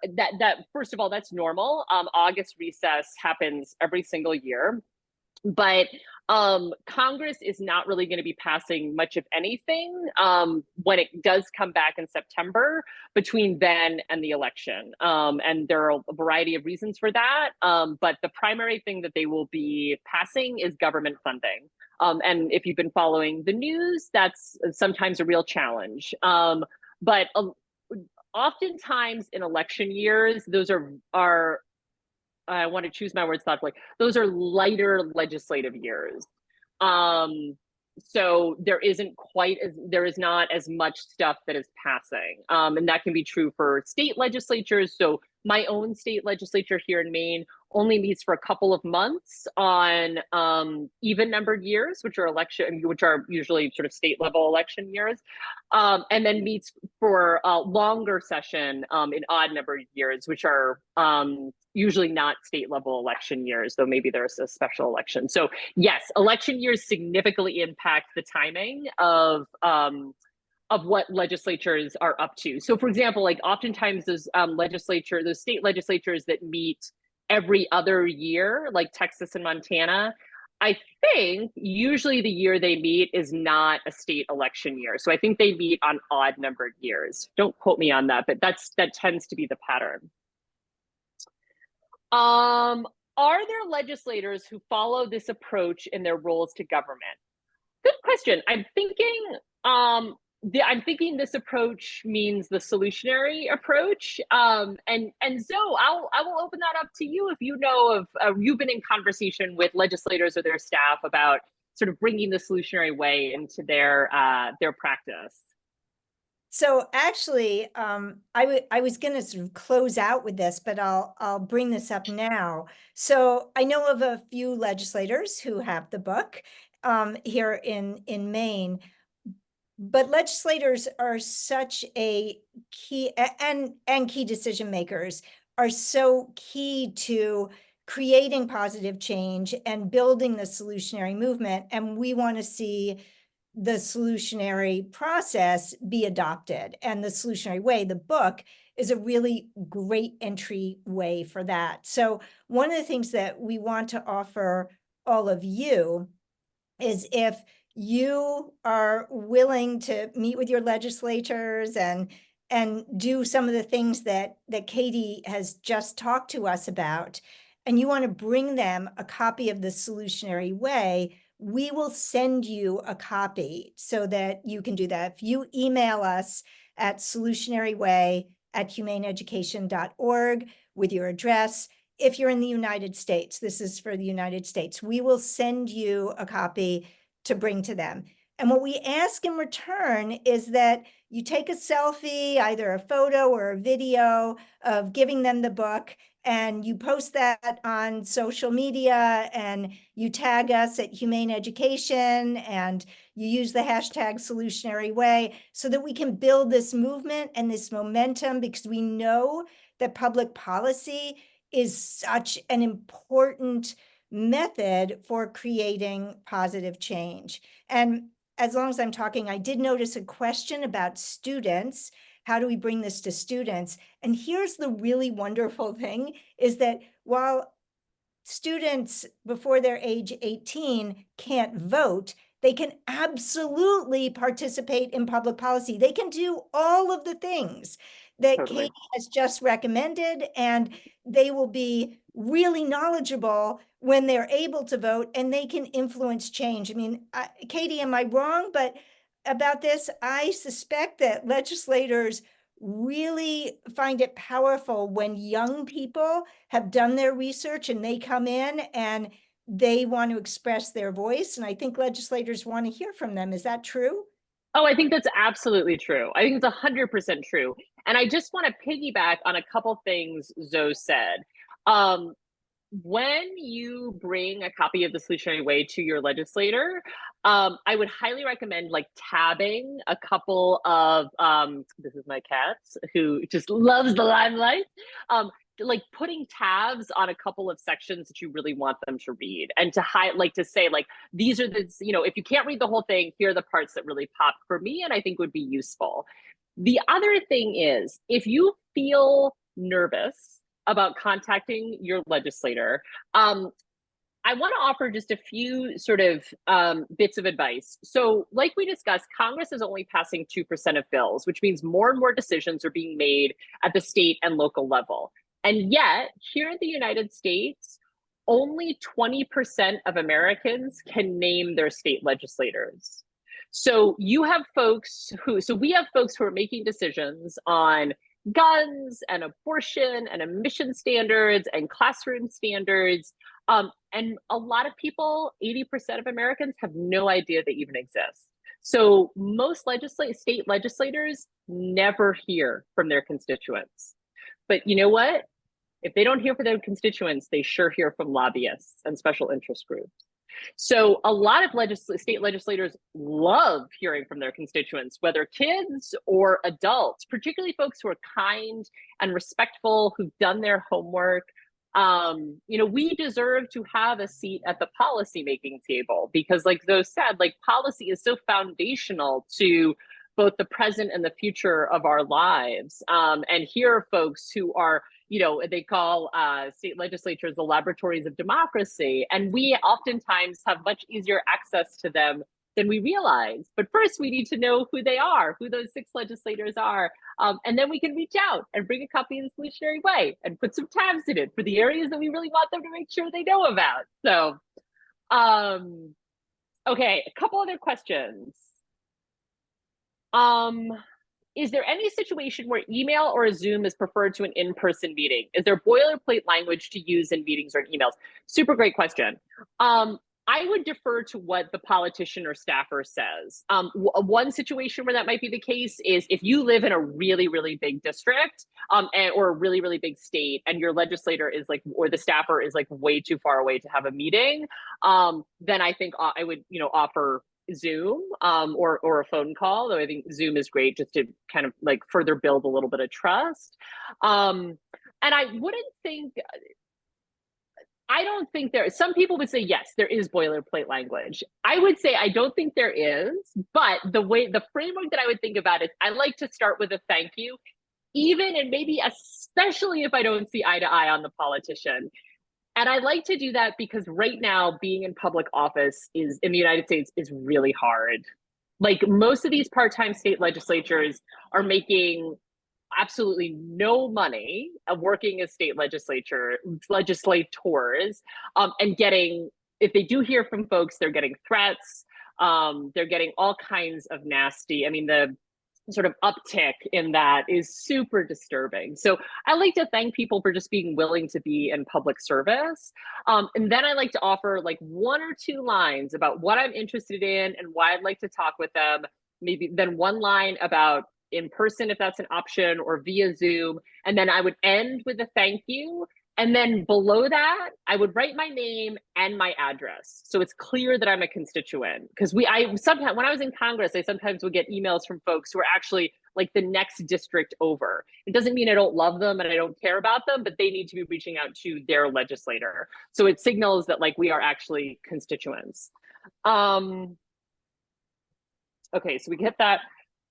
first of all, that's normal. August recess happens every single year. But Congress is not really going to be passing much of anything when it does come back in September between then and the election. And there are a variety of reasons for that. But the primary thing that they will be passing is government funding. And if you've been following the news, that's sometimes a real challenge. But oftentimes in election years, those are I want to choose my words thoughtfully. Those are lighter legislative years. So there is not as much stuff that is passing. And that can be true for state legislatures. So my own state legislature here in Maine only meets for a couple of months on even numbered years, which are usually sort of state level election years, and then meets for a longer session in odd numbered years, which are usually not state level election years, though maybe there's a special election. So yes, election years significantly impact the timing of what legislatures are up to. So for example, like oftentimes those state legislatures that meet every other year, like Texas and Montana, I think usually the year they meet is not a state election year. So I think they meet on odd numbered years. Don't quote me on that, but that tends to be the pattern. Are there legislators who follow this approach in their roles to government? Good question. I'm thinking this approach means the solutionary approach. And Zoe, I will open that up to you if you know of you've been in conversation with legislators or their staff about sort of bringing the solutionary way into their practice. So actually, I was going to sort of close out with this, but I'll bring this up now. So I know of a few legislators who have the book here in Maine, but legislators are such a key and key decision makers are so key to creating positive change and building the solutionary movement. And we want to see the solutionary process be adopted, and the Solutionary Way, the book, is a really great entry way for that. So one of the things that we want to offer all of you is, if you are willing to meet with your legislators and do some of the things that Caitie has just talked to us about, and you want to bring them a copy of the Solutionary Way, we will send you a copy so that you can do that. If you email us at solutionaryway@humaneeducation.org with your address, if you're in the United States, this is for the United States, we will send you a copy to bring to them. And what we ask in return is that you take a selfie, either a photo or a video of giving them the book, and you post that on social media, and you tag us at Humane Education, and you use the hashtag Solutionary Way, so that we can build this movement and this momentum, because we know that public policy is such an important method for creating positive change. And as long as I'm talking, I did notice a question about students. How do we bring this to students? And here's the really wonderful thing, is that while students before their age 18 can't vote, they can absolutely participate in public policy. They can do all of the things that Totally. Caitie has just recommended, and they will be really knowledgeable when they're able to vote, and they can influence change. I mean, Caitie, am I wrong? But about this, I suspect that legislators really find it powerful when young people have done their research and they come in and they want to express their voice. And I think legislators want to hear from them. Is that true? Oh, I think that's absolutely true. I think it's 100% true. And I just want to piggyback on a couple things Zoe said. When you bring a copy of the Solutionary Way to your legislator, I would highly recommend like tabbing a couple of, this is my cat who just loves the limelight, like putting tabs on a couple of sections that you really want them to read, and to say like, these are the, if you can't read the whole thing, here are the parts that really pop for me and I think would be useful. The other thing is, if you feel nervous about contacting your legislator, I want to offer just a few sort of bits of advice. So like we discussed, Congress is only passing 2% of bills, which means more and more decisions are being made at the state and local level. And yet, here in the United States, only 20% of Americans can name their state legislators. So we have folks who are making decisions on guns and abortion and emission standards and classroom standards. And a lot of people, 80% of Americans, have no idea they even exist. So most state legislators never hear from their constituents. But you know what? If they don't hear from their constituents, they sure hear from lobbyists and special interest groups. So a lot of state legislators love hearing from their constituents, whether kids or adults, particularly folks who are kind and respectful, who've done their homework. We deserve to have a seat at the policymaking table because, like Zoe said, like policy is so foundational to both the present and the future of our lives. And here are folks who are, they call state legislatures the laboratories of democracy. And we oftentimes have much easier access to them than we realize. But first, we need to know who they are, who those 6 legislators are. And then we can reach out and bring a copy of the Solutionary Way and put some tabs in it for the areas that we really want them to make sure they know about. So, okay, a couple other questions. Is there any situation where email or a Zoom is preferred to an in-person meeting? Is there boilerplate language to use in meetings or in emails? Super great question. I would defer to what the politician or staffer says. One situation where that might be the case is if you live in a really, really big district or a really, really big state and your legislator is like, or the staffer is like way too far away to have a meeting, then I think I would, offer Zoom or a phone call, though I think Zoom is great just to kind of like further build a little bit of trust. And I don't think some people would say, yes, there is boilerplate language. I would say, I don't think there is, but the framework that I would think about is I like to start with a thank you, even and maybe especially if I don't see eye to eye on the politician. And I like to do that because right now, being in public office in the United States is really hard. Like most of these part-time state legislatures are making absolutely no money working as state legislators, and getting, if they do hear from folks, they're getting threats. They're getting all kinds of nasty, the sort of uptick in that is super disturbing. So I like to thank people for just being willing to be in public service. And then I like to offer like 1 or 2 lines about what I'm interested in and why I'd like to talk with them. Maybe then 1 line about in person, if that's an option, or via Zoom. And then I would end with a thank you. And then below that, I would write my name and my address. So it's clear that I'm a constituent. Because sometimes when I was in Congress, I sometimes would get emails from folks who are actually like the next district over. It doesn't mean I don't love them and I don't care about them, but they need to be reaching out to their legislator. So it signals that like we are actually constituents. Okay, so we get that.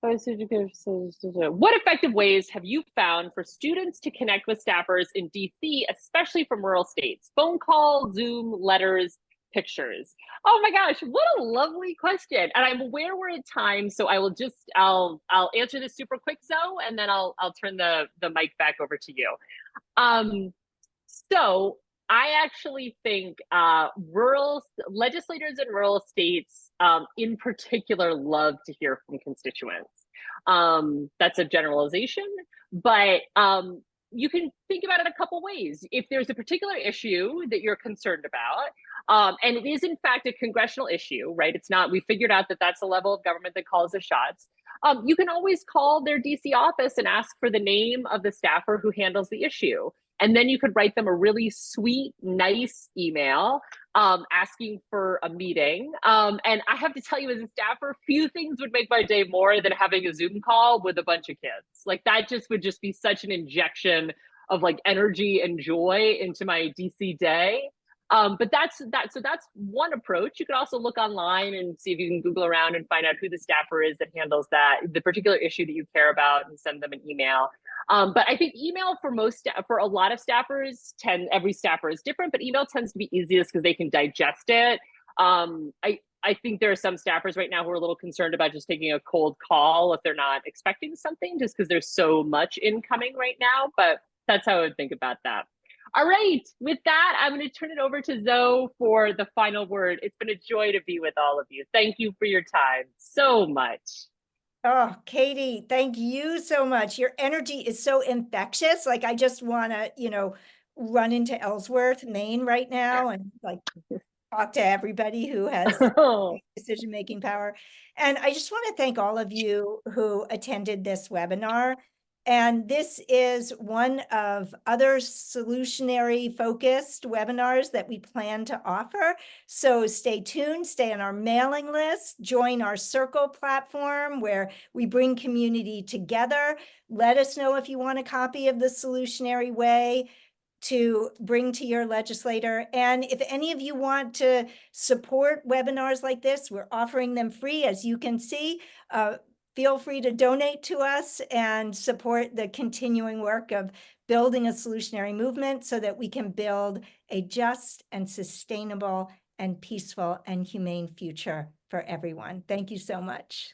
What effective ways have you found for students to connect with staffers in DC, especially from rural states? Phone call, Zoom, letters, pictures. Oh my gosh, what a lovely question. And I'm aware we're at time, so I'll answer this super quick, Zoe, and then I'll turn the mic back over to you. So I actually think rural legislators in rural states in particular love to hear from constituents. That's a generalization, but you can think about it a couple ways. If there's a particular issue that you're concerned about, and it is in fact a congressional issue, right? It's not, we figured out that that's the level of government that calls the shots. You can always call their DC office and ask for the name of the staffer who handles the issue. And then you could write them a really sweet, nice email asking for a meeting. And I have to tell you, as a staffer, few things would make my day more than having a Zoom call with a bunch of kids. Like that would just be such an injection of like energy and joy into my DC day. But that's one approach. You could also look online and see if you can Google around and find out who the staffer is that handles the particular issue that you care about and send them an email. But I think email for a lot of staffers, every staffer is different, but email tends to be easiest because they can digest it. I think there are some staffers right now who are a little concerned about just taking a cold call if they're not expecting something, just because there's so much incoming right now. But that's how I would think about that. All right, with that, I'm going to turn it over to Zoe for the final word. It's been a joy to be with all of you. Thank you for your time so much. Oh, Caitie, thank you so much. Your energy is so infectious. Like I just want to, run into Ellsworth, Maine right now and like talk to everybody who has decision-making power. And I just want to thank all of you who attended this webinar. And this is one of other solutionary focused webinars that we plan to offer. So stay tuned, stay on our mailing list, join our Circle platform where we bring community together. Let us know if you want a copy of the Solutionary Way to bring to your legislator. And if any of you want to support webinars like this, we're offering them free, as you can see. Feel free to donate to us and support the continuing work of building a solutionary movement so that we can build a just and sustainable and peaceful and humane future for everyone. Thank you so much.